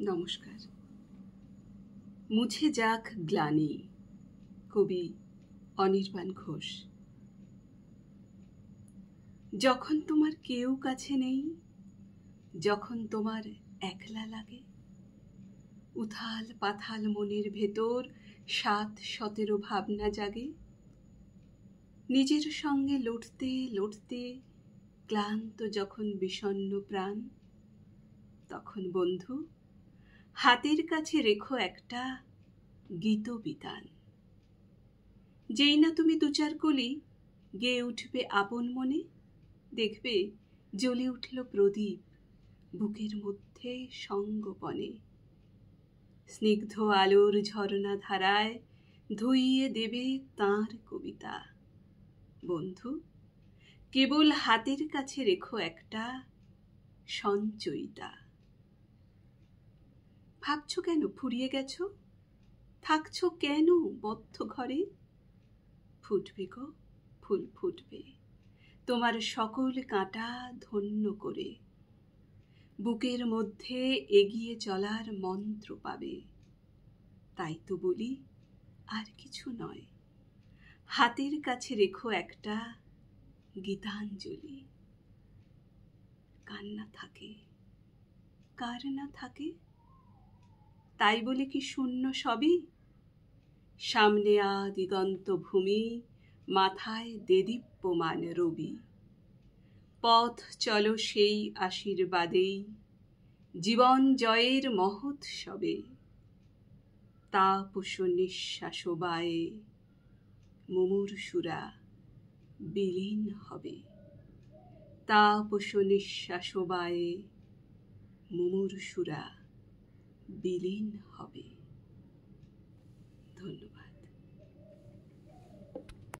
নমস্কার। মুছে যাক গ্লানি। কবি অনির্বাণ ঘোষ। যখন তোমার কেউ কাছে নেই, যখন তোমার একলা লাগে, উথাল পাথাল মনের ভেতর ৭-১৭ ভাবনা জাগে। নিজের সঙ্গে লড়তে লড়তে ক্লান্ত যখন বিষণ্ণ প্রাণ, তখন বন্ধু হাতের কাছে রেখো একটা গীতবিতান। যেই না তুমি দু-চার কলি গেয়ে উঠবে আপন মনে, দেখবে জ্বলে উঠল প্রদীপ বুকের মধ্যে সঙ্গোপনে। স্নিগ্ধ আলোর ঝরনা ধারায় ধুইয়ে দেবে তাঁর কবিতা। বন্ধু, কেবল হাতের কাছে রেখো একটা সঞ্চয়িতা। ভাবছো কেন ফুরিয়ে গেছো? থাকছো কেন বদ্ধ ঘরে? ফুটবে গো, ফুল ফুটবে তোমার সকল কাঁটা ধন্য করে। বুকের মধ্যে এগিয়ে চলার মন্ত্র পাবে। তাই তো বলি, আর কিছু নয়, হাতের কাছে রেখো একটা গীতাঞ্জলি। কান্না থাকে, কার না থাকে? তাই বলে কি শূন্য সবই? সামনে দিগন্ত ভূমি, মাথায় দেদীপ্যমান রবি। পথ চলো সেই আশীর্বাদেই, জীবন জয়ের মহোৎসবে। তাপস নিঃশ্বাস বায়ে মুমূর্ষুরা বিলীন হবে। তাপস নিঃশ্বাস বায়ে মুমূর্ষুরা বিলীন হবে।